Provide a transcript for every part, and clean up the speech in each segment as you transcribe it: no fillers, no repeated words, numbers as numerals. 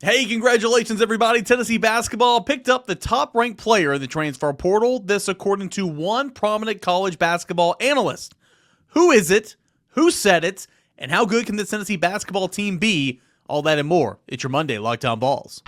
Hey, congratulations, everybody. Tennessee basketball picked up the top-ranked player in the transfer portal. This according to one prominent college basketball analyst. Who is it? Who said it? And how good can this Tennessee basketball team be? All that and more. It's your Monday Lockdown Vols.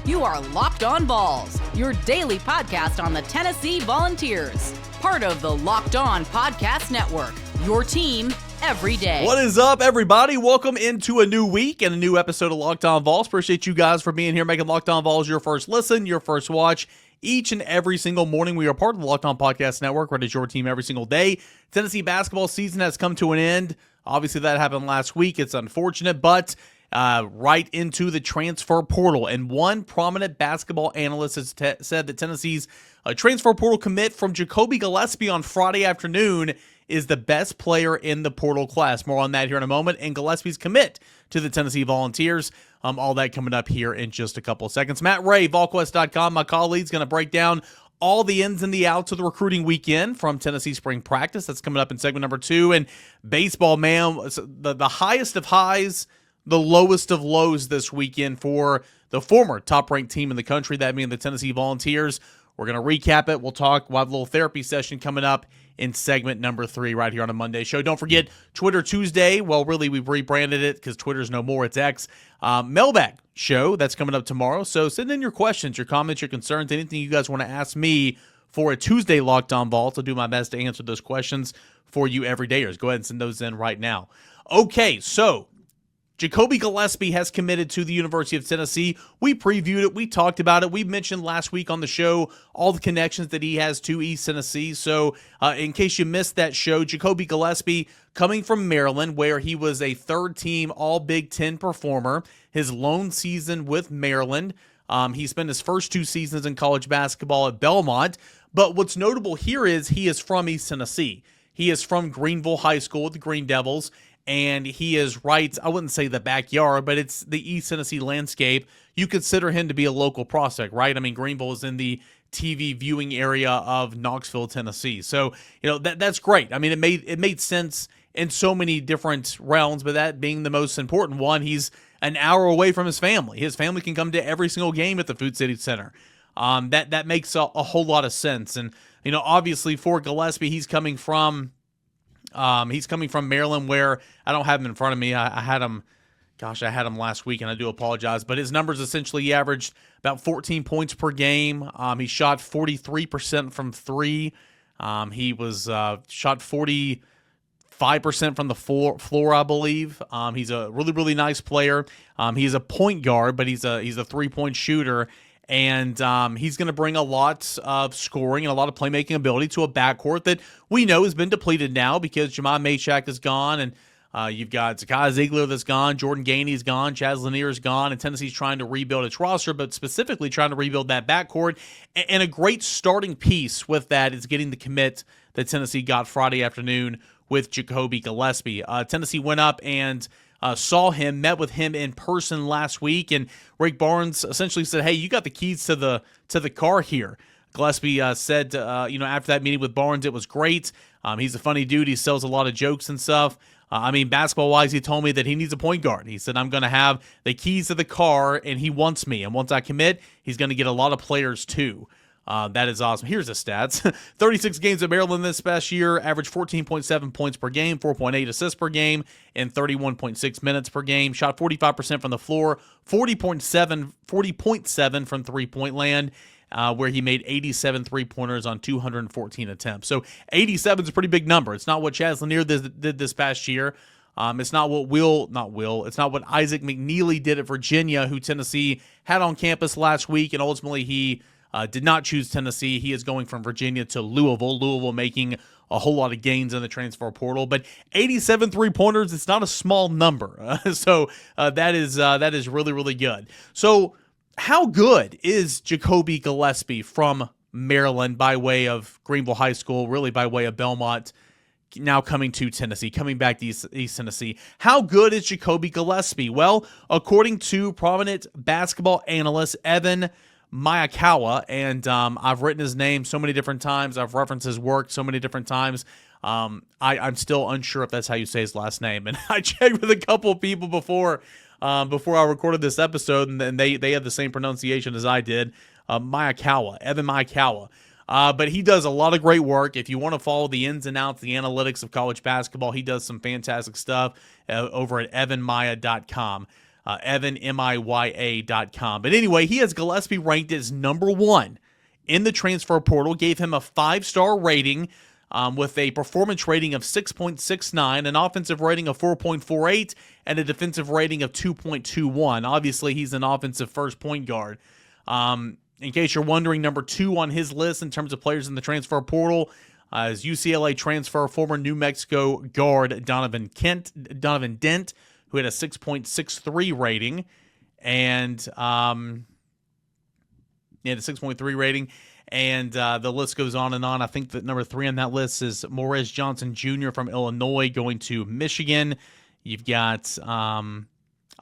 You are Locked On Vols, your daily podcast on the Tennessee Volunteers. Part of the Locked On Podcast Network, your team every day. What is up, everybody? Welcome into a new week and a new episode of Locked On Vols. Appreciate you guys for being here, making Locked On Vols your first listen, your first watch. Each and every single morning, we are part of the Locked On Podcast Network, where it is your team every single day. Tennessee basketball season has come to an end. Obviously, that happened last week. It's unfortunate, but right into the transfer portal. And one prominent basketball analyst has said that Tennessee's transfer portal commit from Jacoby Gillespie on Friday afternoon is the best player in the portal class. More on that here in a moment. And Gillespie's commit to the Tennessee Volunteers. All that coming up here in just a couple of seconds. Matt Ray, VolQuest.com, my colleague, is going to break down all the ins and the outs of the recruiting weekend from Tennessee spring practice. That's coming up in segment number 2. And baseball, man, the highest of highs, the lowest of lows this weekend for the former top-ranked team in the country, that being the Tennessee Volunteers. We're going to recap it. We'll have a little therapy session coming up in segment number 3 right here on a Monday show. Don't forget, Twitter Tuesday. Well, really, we've rebranded it because Twitter's no more. It's X. Mailbag show that's coming up tomorrow. So send in your questions, your comments, your concerns, anything you guys want to ask me for a Tuesday Locked On Vols. I'll do my best to answer those questions for you every day. Go ahead and send those in right now. Okay, so Jacoby Gillespie has committed to the University of Tennessee. We previewed it. We talked about it. We mentioned last week on the show all the connections that he has to East Tennessee. So in case you missed that show, Jacoby Gillespie coming from Maryland, where he was a third-team All-Big Ten performer. His lone season with Maryland. He spent his first 2 seasons in college basketball at Belmont. But what's notable here is he is from East Tennessee. He is from Greenville High School with the Green Devils. And he is right, I wouldn't say the backyard, but it's the East Tennessee landscape. You consider him to be a local prospect, right? I mean, Greenville is in the TV viewing area of Knoxville, Tennessee. So, that's great. I mean, it made sense in so many different realms, but that being the most important one, he's an hour away from his family. His family can come to every single game at the Food City Center. That makes a whole lot of sense. And, obviously for Gillespie, he's coming from Maryland, where I don't have him in front of me. I had him last week, and I do apologize. But his numbers essentially, he averaged about 14 points per game. He shot 43% from 3. He was shot 45% from the floor, I believe. He's a really, really nice player. He's a point guard, but he's a 3-point shooter. And he's going to bring a lot of scoring and a lot of playmaking ability to a backcourt that we know has been depleted now because Jemai Machak is gone, and you've got Zakai Ziegler that's gone, Jordan Gainey's gone, Chaz Lanier is gone, and Tennessee's trying to rebuild its roster, but specifically trying to rebuild that backcourt. And a great starting piece with that is getting the commit that Tennessee got Friday afternoon with Jacoby Gillespie. Tennessee went up and saw him, met with him in person last week, and Rick Barnes essentially said, "Hey, you got the keys to the car here." Gillespie said, after that meeting with Barnes, it was great. He's a funny dude. He sells a lot of jokes and stuff. Basketball-wise, he told me that he needs a point guard. He said, "I'm going to have the keys to the car, and he wants me. And once I commit, he's going to get a lot of players too." That is awesome. Here's the stats. 36 games at Maryland this past year, averaged 14.7 points per game, 4.8 assists per game, and 31.6 minutes per game. Shot 45% from the floor, 40.7 from three-point land, where he made 87 three-pointers on 214 attempts. So 87 is a pretty big number. It's not what Chaz Lanier did this past year. It's not what it's not what Isaac McNeely did at Virginia, who Tennessee had on campus last week, and ultimately he did not choose Tennessee. He is going from Virginia to Louisville. Louisville making a whole lot of gains in the transfer portal. But 87 three-pointers, it's not a small number. So that is really, really good. So how good is Jacoby Gillespie from Maryland by way of Greenville High School, really by way of Belmont, now coming to Tennessee, coming back to East Tennessee? How good is Jacoby Gillespie? Well, according to prominent basketball analyst Evan Miyakawa, and I've written his name so many different times. I've referenced his work so many different times. I'm still unsure if that's how you say his last name. And I checked with a couple of people before I recorded this episode, and they had the same pronunciation as I did. Evan Miyakawa. But he does a lot of great work. If you want to follow the ins and outs, the analytics of college basketball, he does some fantastic stuff over at evanmiya.com. evanmiya.com. But anyway, he has Gillespie ranked as number 1 in the transfer portal, gave him a 5-star rating with a performance rating of 6.69, an offensive rating of 4.48, and a defensive rating of 2.21. Obviously, he's an offensive first point guard. In case you're wondering, number 2 on his list in terms of players in the transfer portal is UCLA transfer, former New Mexico guard Donovan Dent, who had a 6.63 rating, and he had a 6.3 rating, and the list goes on and on. I think that number 3 on that list is Morez Johnson Jr. from Illinois going to Michigan. You've got a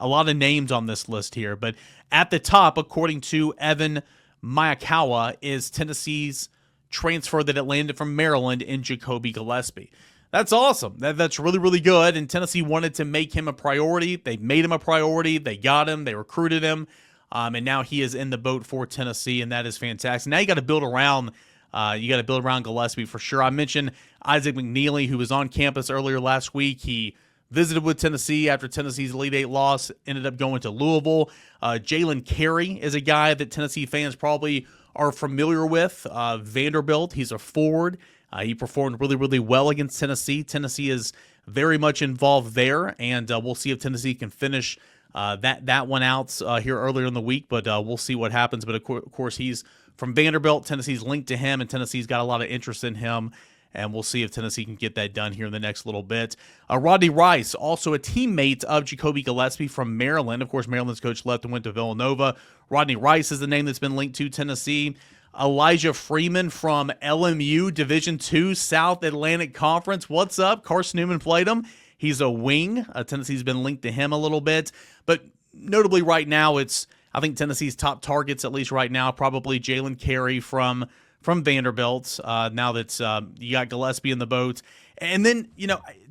lot of names on this list here, but at the top, according to Evan Miyakawa, is Tennessee's transfer that it landed from Maryland in Jacoby Gillespie. That's awesome. That's really, really good, and Tennessee wanted to make him a priority. They made him a priority. They got him. They recruited him, and now he is in the boat for Tennessee, and that is fantastic. Now you got to build around Gillespie for sure. I mentioned Isaac McNeely, who was on campus earlier last week. He visited with Tennessee after Tennessee's Elite Eight loss, ended up going to Louisville. Jalen Carey is a guy that Tennessee fans probably are familiar with. Vanderbilt, he's a forward. He performed really, really well against Tennessee. Tennessee is very much involved there, and we'll see if Tennessee can finish that one out here earlier in the week, but we'll see what happens. But of course, he's from Vanderbilt. Tennessee's linked to him, and Tennessee's got a lot of interest in him. And we'll see if Tennessee can get that done here in the next little bit. Rodney Rice, also a teammate of Jacoby Gillespie from Maryland. Of course, Maryland's coach left and went to Villanova. Rodney Rice is the name that's been linked to Tennessee. Elijah Freeman from LMU, Division II, South Atlantic Conference. What's up? Carson Newman played him. He's a wing. Tennessee's been linked to him a little bit. But notably right now, I think Tennessee's top targets, at least right now, probably Jalen Carey from Vanderbilt, now that you got Gillespie in the boat. And then,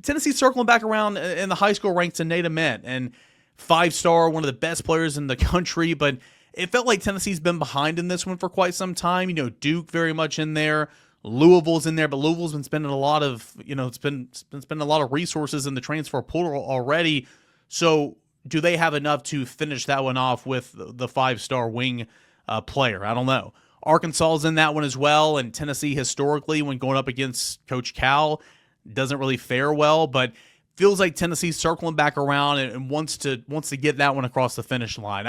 Tennessee's circling back around in the high school ranks to Nate Ament, and 5-star, one of the best players in the country, but it felt like Tennessee's been behind in this one for quite some time. Duke very much in there. Louisville's in there, but Louisville's been spending a lot of, it's been spending a lot of resources in the transfer portal already. So do they have enough to finish that one off with the 5-star wing player? I don't know. Arkansas is in that one as well, and Tennessee historically, when going up against Coach Cal, doesn't really fare well, but feels like Tennessee's circling back around and wants to get that one across the finish line.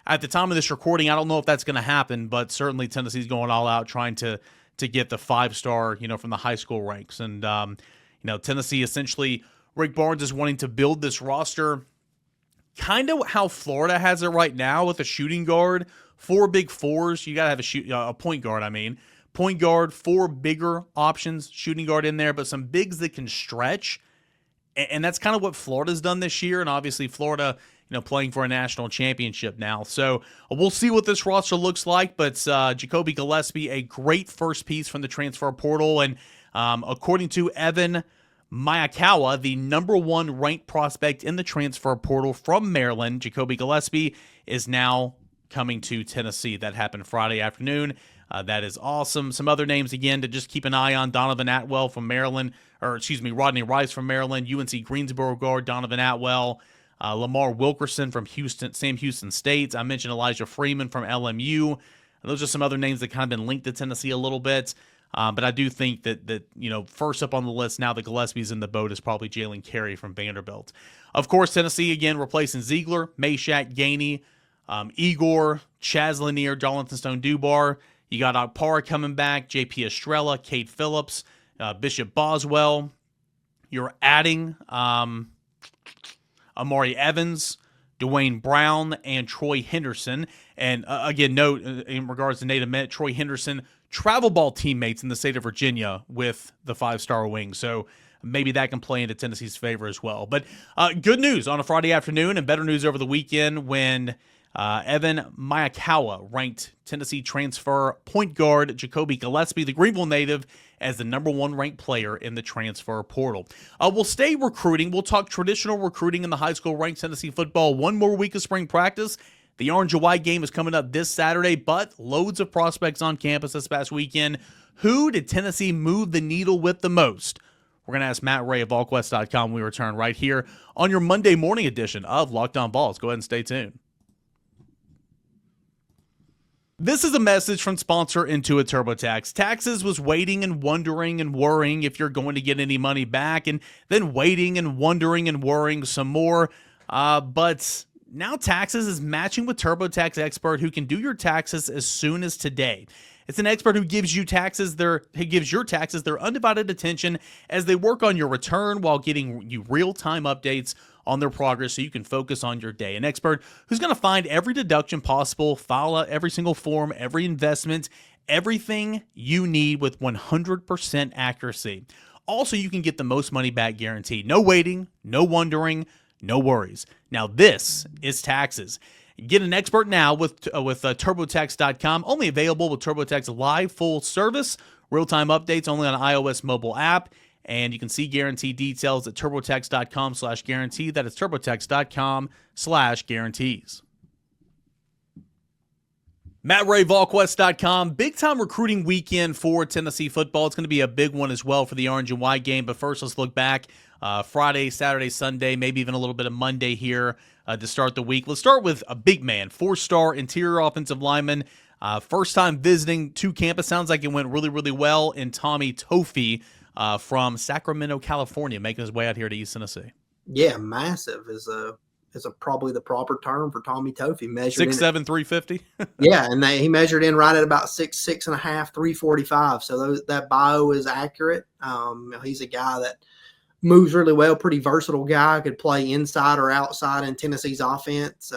At the time of this recording, I don't know if that's going to happen, but certainly Tennessee's going all out trying to get the 5-star, from the high school ranks. And Tennessee essentially, Rick Barnes is wanting to build this roster kind of how Florida has it right now with a shooting guard. 4 big fours. You got to have a point guard, Point guard, 4 bigger options, shooting guard in there, but some bigs that can stretch. And that's kind of what Florida's done this year. And obviously Florida, playing for a national championship now. So we'll see what this roster looks like. But Jacoby Gillespie, a great first piece from the transfer portal. And according to Evan Miyakawa, the number 1 ranked prospect in the transfer portal from Maryland, Jacoby Gillespie, is now coming to Tennessee. That happened Friday afternoon. That is awesome. Some other names again to just keep an eye on: Donovan Atwell from Maryland, Rodney Rice from Maryland, UNC Greensboro guard Donovan Atwell, Lamar Wilkerson from Sam Houston State. I mentioned Elijah Freeman from LMU. Those are some other names that kind of been linked to Tennessee a little bit. But I do think that first up on the list now that Gillespie's in the boat is probably Jalen Carey from Vanderbilt. Of course, Tennessee again replacing Ziegler, Meshack, Gainey, Igor, Chaz Lanier, Jonathan Stone-Dubar. You got Okpara coming back, J.P. Estrella, Cade Phillips, Bishop Boswell. You're adding Amari Evans, Dwayne Brown, and Troy Henderson. And again, note in regards to Nate Ament, Troy Henderson, travel ball teammates in the state of Virginia with the 5-star wing. So maybe that can play into Tennessee's favor as well. But good news on a Friday afternoon, and better news over the weekend when Evan Miyakawa ranked Tennessee transfer point guard Jacoby Gillespie, the Greenville native, as the number 1 ranked player in the transfer portal. We'll stay recruiting. We'll talk traditional recruiting in the high school ranked Tennessee football. One more week of spring practice. The Orange and White game is coming up this Saturday, but loads of prospects on campus this past weekend. Who did Tennessee move the needle with the most? We're going to ask Matt Ray of VolQuest.com when we return right here on your Monday morning edition of Locked On Vols. Go ahead and stay tuned. This is a message from sponsor Intuit TurboTax. Taxes was waiting and wondering and worrying if you're going to get any money back, and then waiting and wondering and worrying some more. But now Taxes is matching with TurboTax expert who can do your taxes as soon as today. It's an expert who gives your taxes their undivided attention as they work on your return while getting you real-time updates on their progress so you can focus on your day. An expert who's going to find every deduction possible, file out every single form, every investment, everything you need with 100% accuracy. Also, you can get the most money back guarantee. No waiting, no wondering, no worries. Now, this is Taxes. Get an expert now with TurboTax.com. Only available with TurboTax Live full service. Real-time updates only on iOS mobile app. And you can see guarantee details at TurboTax.com/guarantee. That is TurboTax.com/guarantees. Matt Ray, VolQuest.com. Big-time recruiting weekend for Tennessee football. It's going to be a big one as well for the Orange and White game. But first, let's look back. Friday, Saturday, Sunday, maybe even a little bit of Monday here to start the week. Let's start with a big man, 4-star interior offensive lineman. First time visiting to campus. Sounds like it went really, really well. And Tommy Tofi from Sacramento, California, making his way out here to East Tennessee. Yeah, massive is probably the proper term for Tommy Tofi. 6'7", 350. Yeah, and he measured in right at about 6'6.5", 345. So that bio is accurate. He's a guy that moves really well, pretty versatile guy, could play inside or outside in Tennessee's offense.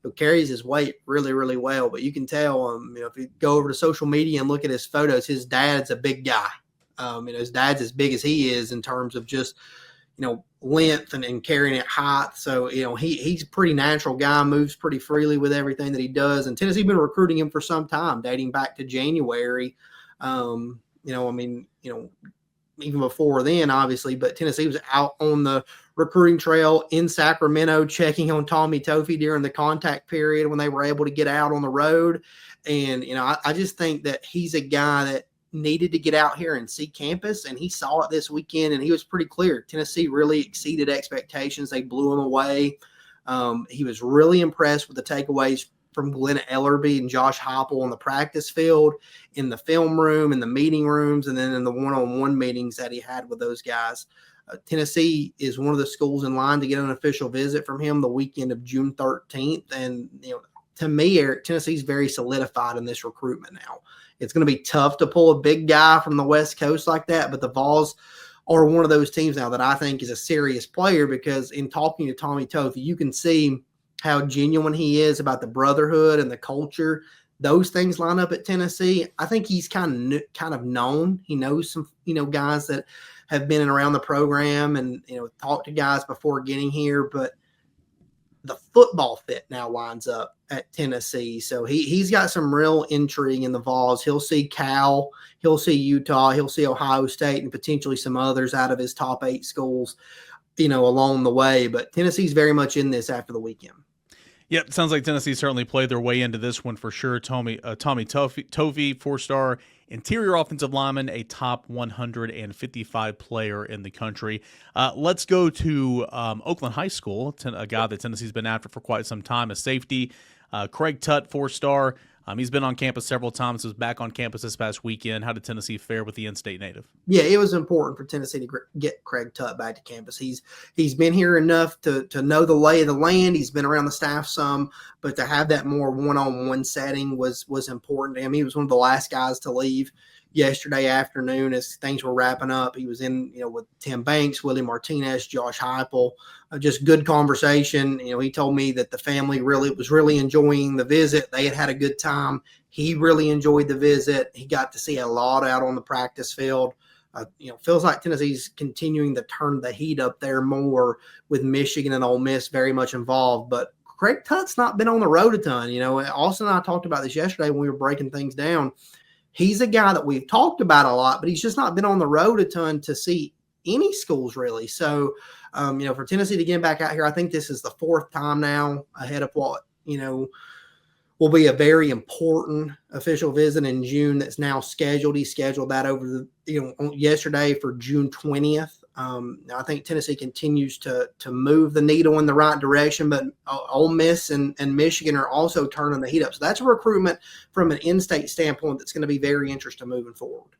He carries his weight really, really well, but you can tell, if you go over to social media and look at his photos, his dad's a big guy. His dad's as big as he is in terms of just, length and carrying it height. So, he's a pretty natural guy, moves pretty freely with everything that he does. And Tennessee's been recruiting him for some time, dating back to January. Even before then, obviously, but Tennessee was out on the recruiting trail in Sacramento, checking on Tommy Tofi during the contact period when they were able to get out on the road. And, I just think that he's a guy that needed to get out here and see campus, and he saw it this weekend, and he was pretty clear. Tennessee really exceeded expectations. They blew him away. He was really impressed with the takeaways from Glenn Ellerby and Josh Heupel on the practice field, in the film room, in the meeting rooms, and then in the one-on-one meetings that he had with those guys. Tennessee is one of the schools in line to get an official visit from him the weekend of June 13th. And, to me, Eric, Tennessee's very solidified in this recruitment now. It's going to be tough to pull a big guy from the West Coast like that, but the Vols are one of those teams now that I think is a serious player, because in talking to Tommy Tofi, you can see how genuine he is about the brotherhood and the culture. Those things line up at Tennessee. I think he's kind of known. He knows some, guys that have been around the program and, talked to guys before getting here, but the football fit now lines up at Tennessee. So he's got some real intrigue in the Vols. He'll see Cal, he'll see Utah, he'll see Ohio State, and potentially some others out of his top 8 schools, along the way. But Tennessee's very much in this after the weekend. Yep, sounds like Tennessee certainly played their way into this one for sure. Tommy Tofi, 4-star interior offensive lineman, a top 155 player in the country. Let's go to Oakland High School, a guy that Tennessee's been after for quite some time, a safety. Craig Tutt, 4-star. He's been on campus several times. Was back on campus this past weekend. How did Tennessee fare with the in-state native? Yeah, it was important for Tennessee to get Craig Tutt back to campus. He's been here enough to know the lay of the land. He's been around the staff some, but to have that more one-on-one setting was important to him. He was one of the last guys to leave yesterday afternoon as things were wrapping up. He was in, with Tim Banks, Willie Martinez, Josh Heupel, just good conversation. He told me that the family was really enjoying the visit. They had a good time. He really enjoyed the visit. He got to see a lot out on the practice field. Feels like Tennessee's continuing to turn the heat up there more with Michigan and Ole Miss very much involved. But Craig Tutt's not been on the road a ton. Austin and I talked about this yesterday when we were breaking things down. He's a guy that we've talked about a lot, but he's just not been on the road a ton to see any schools really. So, for Tennessee to get back out here, I think this is the fourth time now ahead of what, will be a very important official visit in June that's now scheduled. He scheduled that over yesterday for June 20th. I think Tennessee continues to move the needle in the right direction, but Ole Miss and Michigan are also turning the heat up. So that's a recruitment from an in-state standpoint that's going to be very interesting moving forward.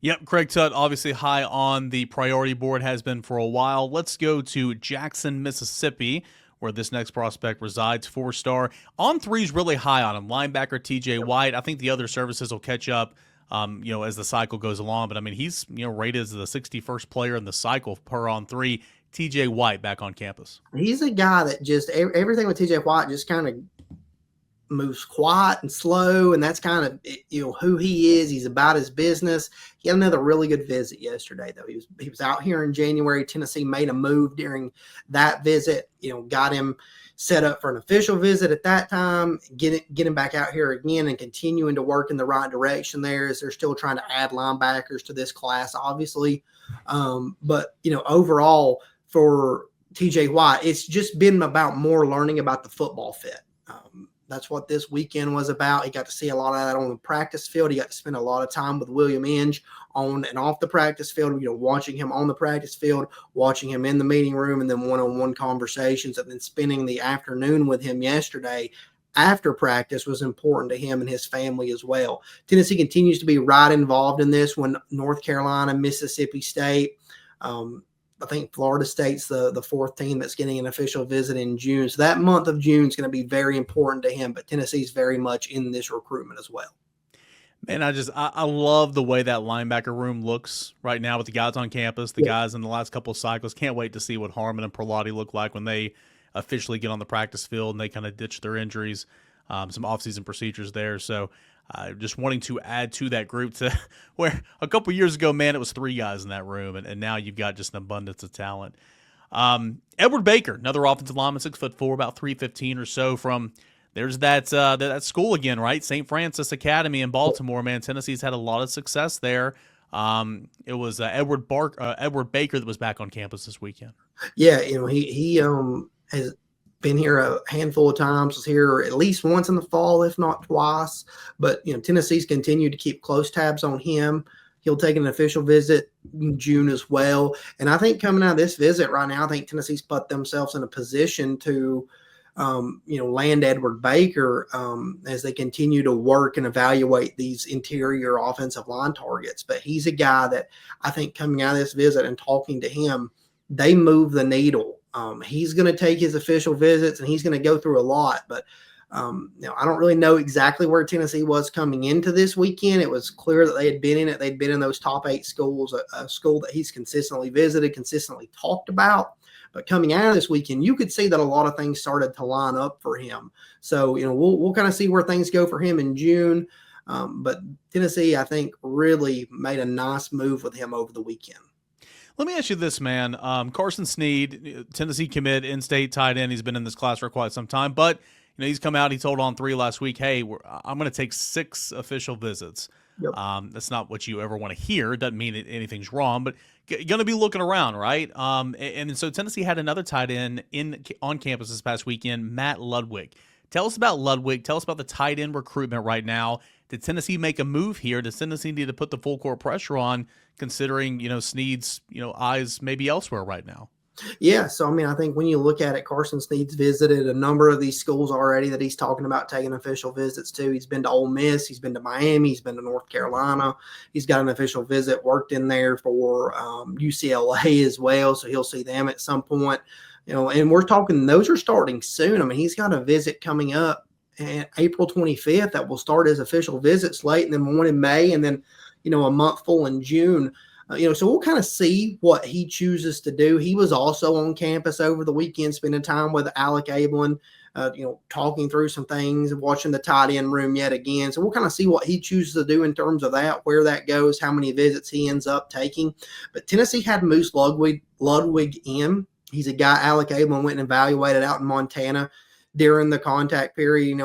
Yep, Craig Tutt, obviously high on the priority board, has been for a while. Let's go to Jackson, Mississippi, where this next prospect resides, 4-star. On three's really high on him. Linebacker TJ White. I think the other services will catch up, as the cycle goes along. But, he's, rated as the 61st player in the cycle per on three. TJ White back on campus. He's a guy that just everything with TJ White just kind of moves quiet and slow, and that's kind of who he is. He's about his business. He had another really good visit yesterday, though. He was out here in January. Tennessee made a move during that visit. Got him set up for an official visit at that time. Get him back out here again and continuing to work in the right direction there as they're still trying to add linebackers to this class, obviously. But overall for TJ White, it's just been about more learning about the football fit. That's what this weekend was about. He got to see a lot of that on the practice field. He got to spend a lot of time with William Inge on and off the practice field, watching him on the practice field, watching him in the meeting room, and then one-on-one conversations, and then spending the afternoon with him yesterday after practice was important to him and his family as well. Tennessee continues to be right involved in this when North Carolina, Mississippi State, I think Florida State's the fourth team that's getting an official visit in June. So that month of June is going to be very important to him, but Tennessee's very much in this recruitment as well. Man, I love the way that linebacker room looks right now with the guys on campus, the guys in the last couple of cycles. Can't wait to see what Harmon and Perlotti look like when they officially get on the practice field and they kind of ditch their injuries, some offseason procedures there. So just wanting to add to that group to where a couple years ago, man, it was 3 guys in that room, and now you've got just an abundance of talent. Edward Baker, another offensive lineman, 6'4", about 315 or so from there's that school again, right? St. Francis Academy in Baltimore, man. Tennessee's had a lot of success there. It was Edward Baker that was back on campus this weekend. Yeah, he has been here a handful of times, was here at least once in the fall, if not twice. But, Tennessee's continued to keep close tabs on him. He'll take an official visit in June as well. And I think coming out of this visit right now, I think Tennessee's put themselves in a position to, land Edward Baker as they continue to work and evaluate these interior offensive line targets. But he's a guy that I think coming out of this visit and talking to him, they move the needle. He's going to take his official visits and he's going to go through a lot, but I don't really know exactly where Tennessee was coming into this weekend. It was clear that they had been in it. They'd been in those top 8 schools, a school that he's consistently visited, consistently talked about. But coming out of this weekend, you could see that a lot of things started to line up for him. So, we'll kind of see where things go for him in June. But Tennessee, I think, really made a nice move with him over the weekend. Let me ask you this, man. Carson Sneed, Tennessee commit, in-state tight end. He's been in this class for quite some time, but he's come out. He told On 3 last week, "Hey, I'm going to take 6 official visits." Yep. That's not what you ever want to hear. It doesn't mean anything's wrong, but going to be looking around, right? And so Tennessee had another tight end on campus this past weekend, Matt Ludwig. Tell us about Ludwig. Tell us about the tight end recruitment right now. Did Tennessee make a move here? Does Tennessee need to put the full court pressure on, considering Sneed's eyes maybe elsewhere right now? Yeah, so I think when you look at it, Carson Sneed's visited a number of these schools already that he's talking about taking official visits to. He's been to Ole Miss, he's been to Miami, he's been to North Carolina. He's got an official visit, worked in there for UCLA as well, so he'll see them at some point. And we're talking those are starting soon. He's got a visit coming up April 25th that will start his official visits late, and then one in May, and then a month full in June. So we'll kind of see what he chooses to do. He was also on campus over the weekend, spending time with Alec Ablin, talking through some things, watching the tight end room yet again. So we'll kind of see what he chooses to do in terms of that, where that goes, how many visits he ends up taking. But Tennessee had Moose Ludwig in. He's a guy Alec Ablin went and evaluated out in Montana during the contact period,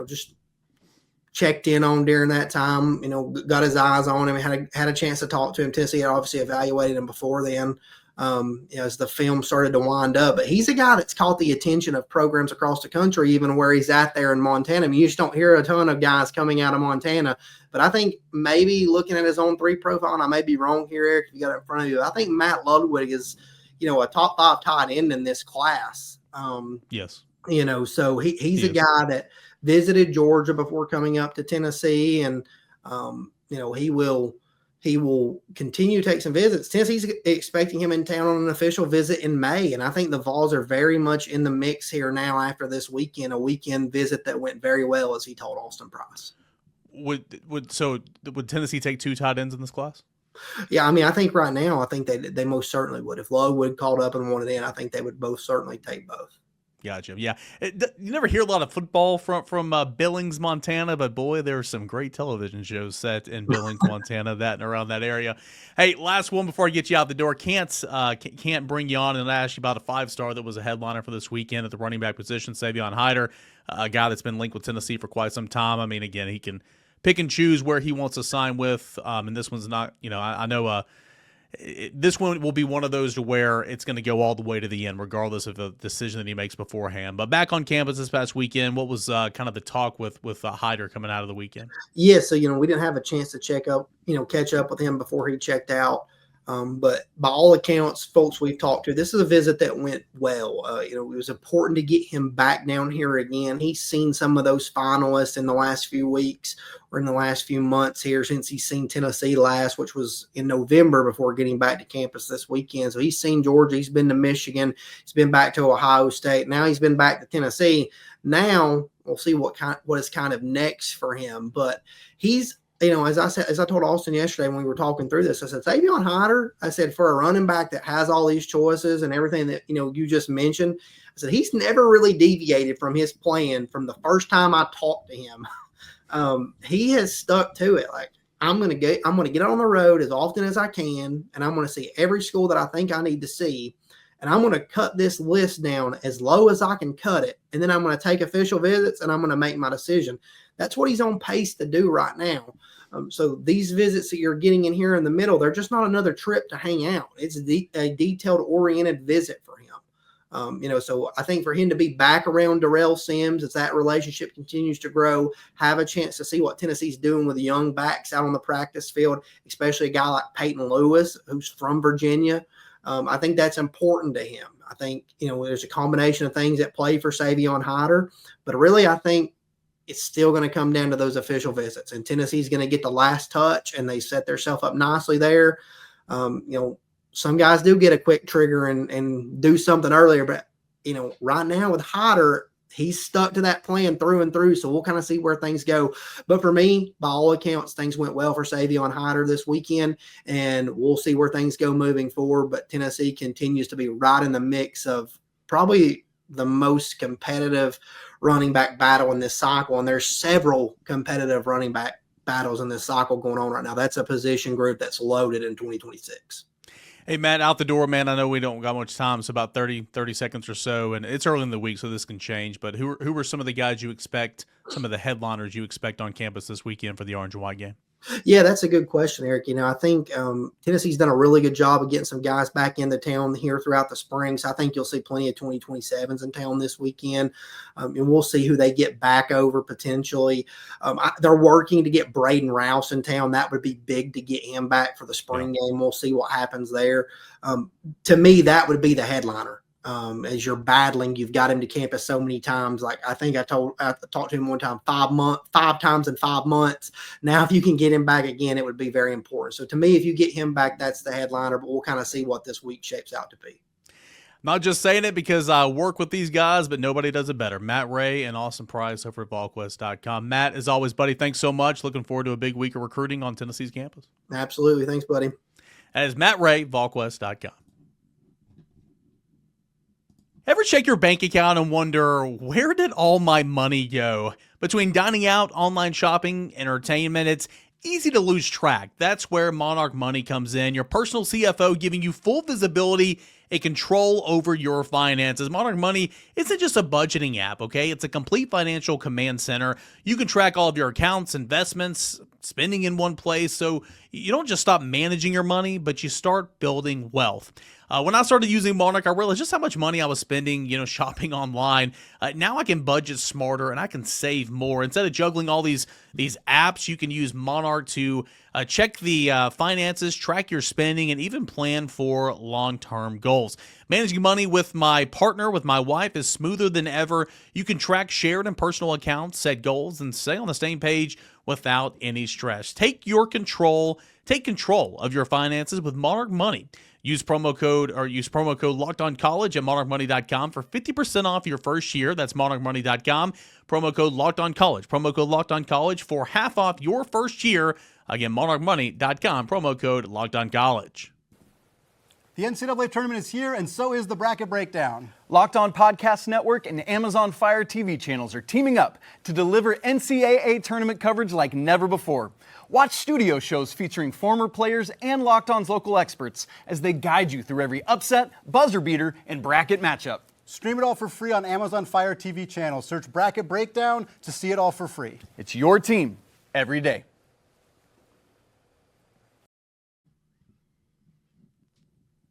just checked in on during that time, got his eyes on him, had a chance to talk to him. Tennessee had obviously evaluated him before then, as the film started to wind up. But he's a guy that's caught the attention of programs across the country, even where he's at there in Montana. I mean, you just don't hear a ton of guys coming out of Montana. But I think maybe looking at his own 3 profile, and I may be wrong here, Eric, if you got it in front of you, I think Matt Ludwig is, a top 5 tight end in this class. Yes. So he's a guy that visited Georgia before coming up to Tennessee, and he will continue to take some visits. Tennessee's expecting him in town on an official visit in May, and I think the Vols are very much in the mix here now after this weekend, a weekend visit that went very well, as he told Austin Price. Would Tennessee take 2 tight ends in this class? Yeah, I mean, I think right now, I think they most certainly would. If Ludwig called up and wanted in, I think they would both certainly take both. Gotcha. Yeah. You never hear a lot of football from Billings, Montana, but boy, there are some great television shows set in Billings, Montana, that and around that area. Hey, last one before I get you out the door. Can't bring you on and ask you about a 5-star that was a headliner for this weekend at the running back position, Savion Hiter, a guy that's been linked with Tennessee for quite some time. I mean, again, he can pick and choose where he wants to sign with, and this one's not, I know this one will be one of those to where it's going to go all the way to the end, regardless of the decision that he makes beforehand. But back on campus this past weekend, what was kind of the talk with Hyder coming out of the weekend? Yeah, so we didn't have a chance to catch up with him before he checked out. But by all accounts, folks we've talked to, this is a visit that went well. It was important to get him back down here again. He's seen some of those finalists in the last few weeks or in the last few months here since he's seen Tennessee last, which was in November before getting back to campus this weekend. So he's seen Georgia. He's been to Michigan. He's been back to Ohio State. Now he's been back to Tennessee. Now we'll see what is kind of next for him. But he's, as I told Austin yesterday when we were talking through this, I said, Savion Hiter, I said, for a running back that has all these choices and everything that, you just mentioned, I said, he's never really deviated from his plan from the first time I talked to him. He has stuck to it. Like, I'm going to get on the road as often as I can, and I'm going to see every school that I think I need to see. And I'm going to cut this list down as low as I can cut it. And then I'm going to take official visits and I'm going to make my decision. That's what he's on pace to do right now. So these visits that you're getting in here in the middle, they're just not another trip to hang out. It's a detailed oriented visit for him. So I think for him to be back around Darrell Sims as that relationship continues to grow, have a chance to see what Tennessee's doing with the young backs out on the practice field, especially a guy like Peyton Lewis, who's from Virginia. I think that's important to him. I think, there's a combination of things at play for Savion Hiter, but really I think it's still going to come down to those official visits, and Tennessee's going to get the last touch, and they set themselves up nicely there. Some guys do get a quick trigger and do something earlier, but, right now with Hiter, he's stuck to that plan through and through, so we'll kind of see where things go. But for me, by all accounts, things went well for Savion Hiter this weekend, and we'll see where things go moving forward. But Tennessee continues to be right in the mix of probably the most competitive running back battle in this cycle, and there's several competitive running back battles in this cycle going on right now. That's a position group that's loaded in 2026. Hey, Matt, out the door, man. I know we don't got much time. It's about 30 seconds or so, and it's early in the week, so this can change. But who are some of the guys you expect, some of the headliners you expect on campus this weekend for the Orange and White game? Yeah, that's a good question, Eric. I think Tennessee's done a really good job of getting some guys back into town here throughout the spring. So I think you'll see plenty of 2027s in town this weekend. And we'll see who they get back over potentially. They're working to get Braden Rouse in town. That would be big to get him back for the spring game. We'll see what happens there. To me, that would be the headliner. As you're battling, you've got him to campus so many times. Like I think I talked to him one time, 5 times in 5 months. Now, if you can get him back again, it would be very important. So to me, if you get him back, that's the headliner, but we'll kind of see what this week shapes out to be. Not just saying it because I work with these guys, but nobody does it better. Matt Ray and Austin Price over at VolQuest.com. Matt, as always, buddy, thanks so much. Looking forward to a big week of recruiting on Tennessee's campus. Absolutely. Thanks, buddy. That is Matt Ray, VolQuest.com. Ever check your bank account and wonder, where did all my money go? Between dining out, online shopping, entertainment, it's easy to lose track. That's where Monarch Money comes in, your personal CFO giving you full visibility a control over your finances. Monarch Money isn't just a budgeting app, okay? It's a complete financial command center. You can track all of your accounts, investments, spending in one place, so you don't just stop managing your money, but you start building wealth. When I started using Monarch, I realized just how much money I was spending, shopping online. Now I can budget smarter and I can save more. Instead of juggling all these apps, you can use Monarch to check the finances, track your spending, and even plan for long-term goals. Managing money with my partner, with my wife, is smoother than ever. You can track shared and personal accounts, set goals, and stay on the same page without any stress. Take control of your finances with Monarch Money. Use promo code LockedOnCollege at monarchmoney.com for 50% off your first year. That's monarchmoney.com. Promo code LockedOnCollege. Promo code LockedOnCollege for half off your first year. Again, monarchmoney.com. Promo code LockedOnCollege. The NCAA tournament is here, and so is the Bracket Breakdown. Locked On Podcast Network and Amazon Fire TV channels are teaming up to deliver NCAA tournament coverage like never before. Watch studio shows featuring former players and Locked On's local experts as they guide you through every upset, buzzer beater, and bracket matchup. Stream it all for free on Amazon Fire TV channel. Search Bracket Breakdown to see it all for free. It's your team every day.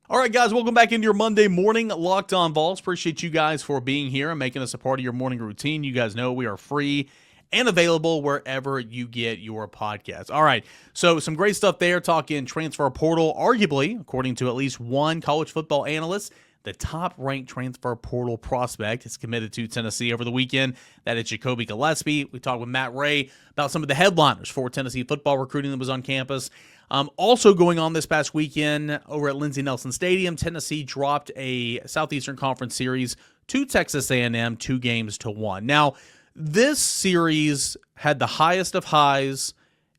All right, guys, welcome back into your Monday morning Locked On Vols. Appreciate you guys for being here and making us a part of your morning routine. You guys know we are free and available wherever you get your podcasts. All right, so some great stuff there, talking transfer portal. Arguably, according to at least one college football analyst, the top-ranked transfer portal prospect is committed to Tennessee over the weekend. That is Jacoby Gillespie. We talked with Matt Ray about some of the headliners for Tennessee football recruiting that was on campus. Also going on this past weekend over at Lindsey Nelson Stadium, Tennessee dropped a Southeastern Conference series to Texas A&M 2-1. Now, this series had the highest of highs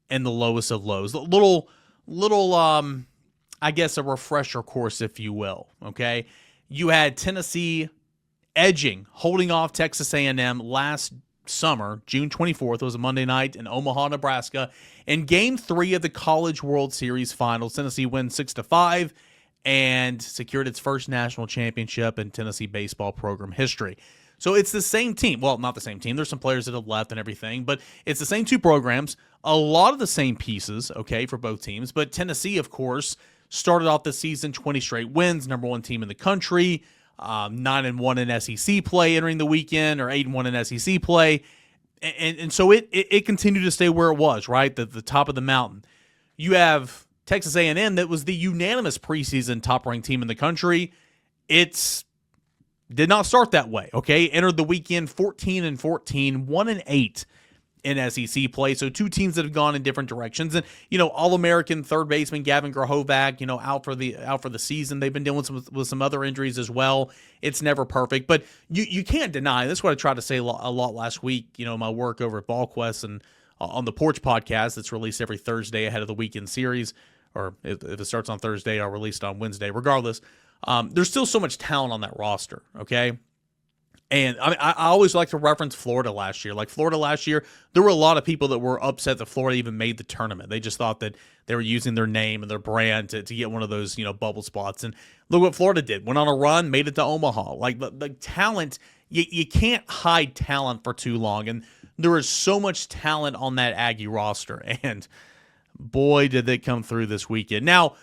and the lowest of lows. Little, I guess a refresher course, if you will, okay? You had Tennessee holding off Texas A&M last summer. June 24th was a Monday night in Omaha, Nebraska. In Game 3 of the College World Series Finals, Tennessee wins 6-5 and secured its first national championship in Tennessee baseball program history. So it's the same team. Well, not the same team. There's some players that have left and everything, but it's the same two programs. A lot of the same pieces, okay, for both teams. But Tennessee, of course, started off the season 20 straight wins, number one team in the country, 9-1 in SEC play entering the weekend, or 8-1 in SEC play. And so it continued to stay where it was, right? The top of the mountain. You have Texas A&M that was the unanimous preseason top-ranked team in the country. It's did not start that way, okay? Entered the weekend 14-14, 1-8 in SEC play. So two teams that have gone in different directions. And, All-American third baseman Gavin Grahovac, out for the season. They've been dealing with some other injuries as well. It's never perfect. But you can't deny, this is what I tried to say a lot last week, my work over at VolQuest and on the Porch podcast that's released every Thursday ahead of the weekend series. Or if it starts on Thursday, I'll release it on Wednesday. Regardless, there's still so much talent on that roster, okay? And I always like to reference Florida last year. Like Florida last year, there were a lot of people that were upset that Florida even made the tournament. They just thought that they were using their name and their brand to get one of those, bubble spots. And look what Florida did. Went on a run, made it to Omaha. Like the talent, you can't hide talent for too long. And there is so much talent on that Aggie roster. And boy, did they come through this weekend. Now,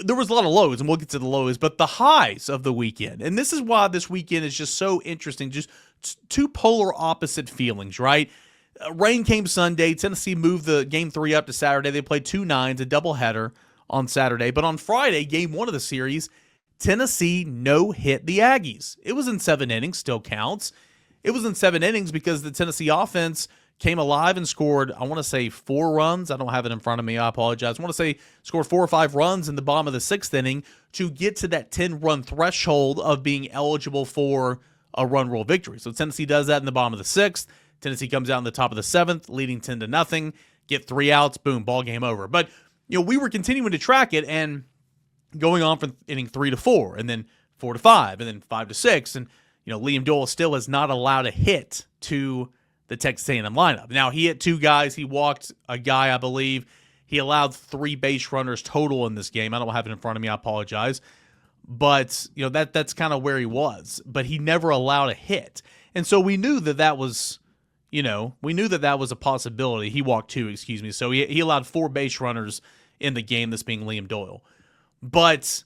there was a lot of lows, and we'll get to the lows, but the highs of the weekend. And this is why this weekend is just so interesting. Just two polar opposite feelings, right? Rain came Sunday. Tennessee moved the Game 3 up to Saturday. They played 2 nines, a doubleheader on Saturday. But on Friday, Game 1 of the series, Tennessee no-hit the Aggies. It was in 7 innings, still counts. It was in 7 innings because the Tennessee offense came alive and scored, I want to say 4 runs. I don't have it in front of me. I apologize. I want to say scored 4 or 5 runs in the bottom of the 6th inning to get to that 10-run threshold of being eligible for a run rule victory. So Tennessee does that in the bottom of the 6th. Tennessee comes out in the top of the 7th, leading 10-0, get 3 outs, boom, ball game over. But, we were continuing to track it and going on from inning 3 to 4, and then 4 to 5, and then 5 to 6. And, Liam Doyle still is not allowed a hit to the Texas A&M lineup. Now, he hit 2 guys. He walked a guy, I believe. He allowed 3 base runners total in this game. I don't have it in front of me. I apologize. but that's kind of where he was. But he never allowed a hit, and so we knew that was, a possibility. He walked 2, excuse me. So he allowed 4 base runners in the game, this being Liam Doyle. But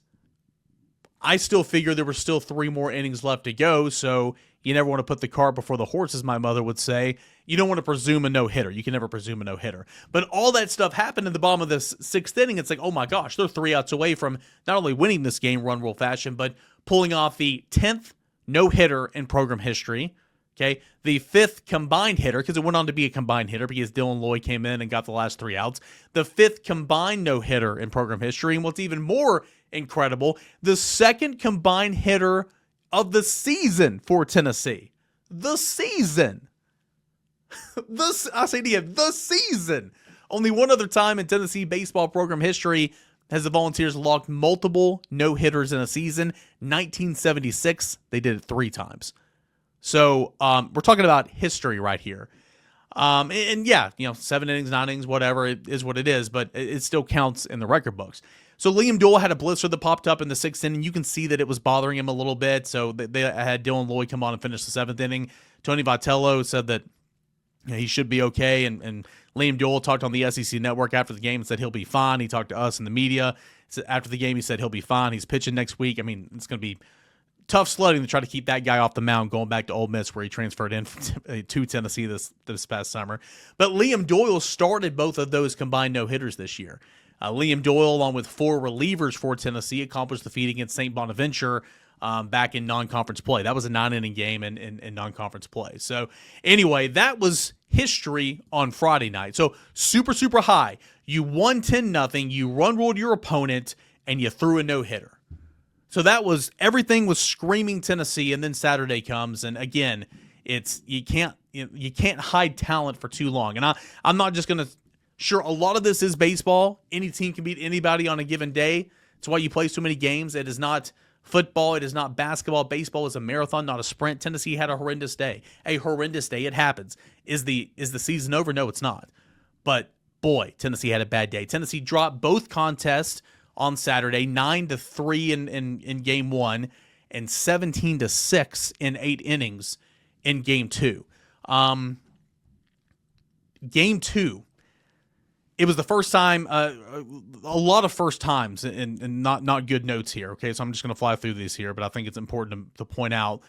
I still figure there were still 3 more innings left to go, so you never want to put the cart before the horse, as my mother would say. You don't want to presume a no-hitter. You can never presume a no-hitter. But all that stuff happened in the bottom of the 6th inning. It's like, oh my gosh, they're 3 outs away from not only winning this game run rule fashion, but pulling off the 10th no-hitter in program history. Okay, the 5th combined hitter, because it went on to be a combined hitter because Dylan Lloyd came in and got the last 3 outs. The 5th combined no-hitter in program history. And what's even more incredible, the 2nd combined hitter of the season for Tennessee. The season. I say to you, the season. Only one other time in Tennessee baseball program history has the Volunteers logged multiple no-hitters in a season. 1976, they did it 3 times. So we're talking about history right here. And yeah, 7 innings, 9 innings, whatever, it is what it is, but it still counts in the record books. So Liam Doyle had a blister that popped up in the 6th inning. You can see that it was bothering him a little bit. So they had Dylan Lloyd come on and finish the 7th inning. Tony Vitello said that he should be okay. And Liam Doyle talked on the SEC network after the game and said he'll be fine. He talked to us in the media. So after the game, he said he'll be fine. He's pitching next week. I mean, it's going to be tough sledding to try to keep that guy off the mound going back to Ole Miss where he transferred in to Tennessee this past summer. But Liam Doyle started both of those combined no-hitters this year. Liam Doyle, along with 4 relievers for Tennessee, accomplished the feat against St. Bonaventure back in non-conference play. That was a 9-inning game in non-conference play. So anyway, that was history on Friday night. So super, super high. You won 10-0, you run-ruled your opponent, and you threw a no-hitter. So that was, everything was screaming Tennessee, and then Saturday comes, and again, you can't hide talent for too long. And I'm not just going to, sure, a lot of this is baseball. Any team can beat anybody on a given day. It's why you play so many games. It is not football. It is not basketball. Baseball is a marathon, not a sprint. Tennessee had a horrendous day. A horrendous day. It happens. Is the season over? No, it's not. But boy, Tennessee had a bad day. Tennessee dropped both contests on Saturday, 9-3 in game 1 and 17-6 in 8 innings in game 2. Game 2, it was the first time, a lot of first times, and not good notes here, okay? So I'm just going to fly through these here, but I think it's important to point out.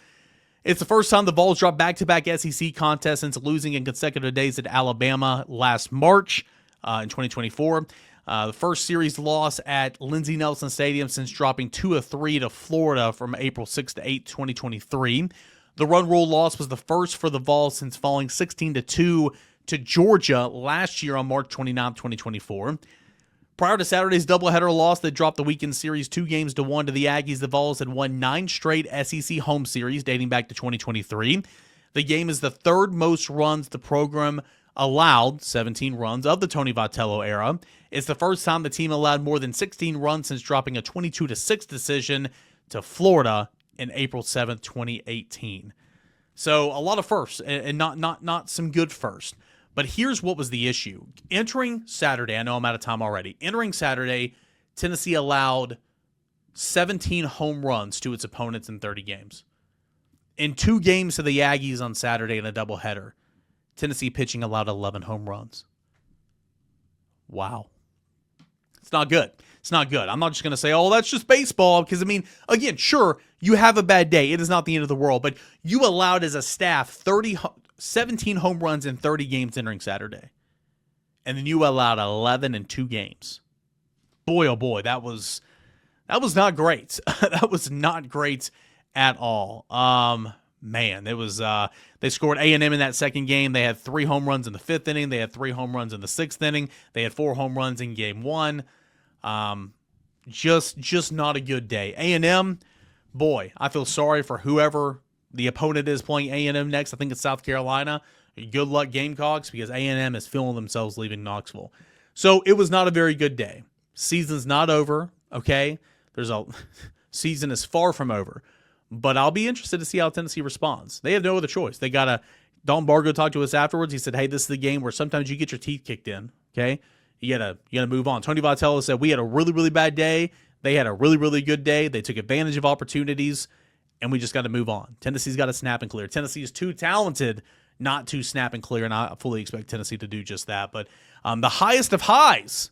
It's the first time the Vols dropped back-to-back SEC contests since losing in consecutive days at Alabama last March in 2024. The first series loss at Lindsey Nelson Stadium since dropping 2 of 3 to Florida from April 6 to 8, 2023. The run rule loss was the first for the Vols since falling 16-2 to Georgia last year on March 29, 2024. Prior to Saturday's doubleheader loss that dropped the weekend series 2-1 to the Aggies, the Vols had won 9 straight SEC home series dating back to 2023. The game is the 3rd most runs the program allowed, 17 runs, of the Tony Vitello era. It's the first time the team allowed more than 16 runs since dropping a 22-6 decision to Florida in April 7th, 2018. So a lot of firsts, and not some good firsts. But here's what was the issue. Entering Saturday, I know I'm out of time already. Entering Saturday, Tennessee allowed 17 home runs to its opponents in 30 games. In 2 games to the Aggies on Saturday in a doubleheader, Tennessee pitching allowed 11 home runs. Wow. It's not good. It's not good. I'm not just going to say, oh, that's just baseball, because, I mean, again, sure, you have a bad day. It is not the end of the world, but you allowed as a staff 17 home runs in 30 games entering Saturday. And then you allowed 11 in 2 games. Boy, oh boy, that was not great. That was not great at all. Man, it was they scored A&M in that second game. They had 3 home runs in the 5th inning. They had 3 home runs in the 6th inning. They had 4 home runs in game 1. Just not a good day. A&M, boy, I feel sorry for whoever the opponent is playing A&M next. I think it's South Carolina. Good luck, Gamecocks, because A&M is feeling themselves leaving Knoxville. So it was not a very good day. Season's not over, okay? Season is far from over. But I'll be interested to see how Tennessee responds. They have no other choice. Don Bargo talked to us afterwards. He said, hey, this is the game where sometimes you get your teeth kicked in, okay? You gotta move on. Tony Vitello said, we had a really, really bad day. They had a really, really good day. They took advantage of opportunities, and we just got to move on. Tennessee's got to snap and clear. Tennessee is too talented not to snap and clear, and I fully expect Tennessee to do just that. But the highest of highs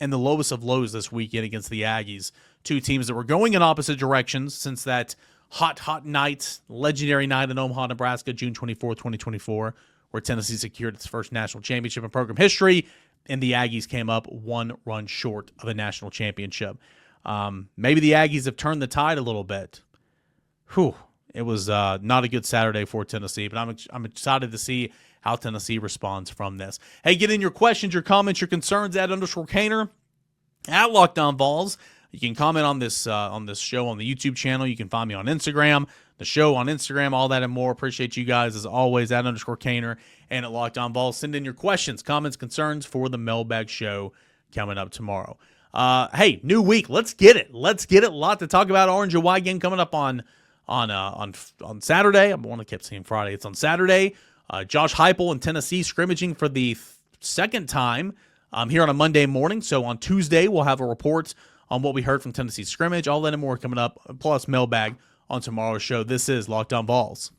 and the lowest of lows this weekend against the Aggies, two teams that were going in opposite directions since that hot night, legendary night in Omaha, Nebraska, June 24th, 2024, where Tennessee secured its first national championship in program history, and the Aggies came up one run short of a national championship. Maybe the Aggies have turned the tide a little bit. It was not a good Saturday for Tennessee, but I'm excited to see how Tennessee responds from this. Hey, get in your questions, your comments, your concerns at _Caner, at Locked On Vols. You can comment on this show on the YouTube channel. You can find me on Instagram, the show on Instagram, all that and more. Appreciate you guys as always at _Caner and at Locked On Vols. Send in your questions, comments, concerns for the mailbag show coming up tomorrow. Hey, new week. Let's get it. A lot to talk about. Orange and White game coming up on Saturday. I want to keep saying Friday. It's on Saturday. Josh Heupel in Tennessee scrimmaging for the second time here on a Monday morning. So on Tuesday, we'll have a report on what we heard from Tennessee scrimmage. All that and more coming up, plus mailbag on tomorrow's show. This is Locked On Vols.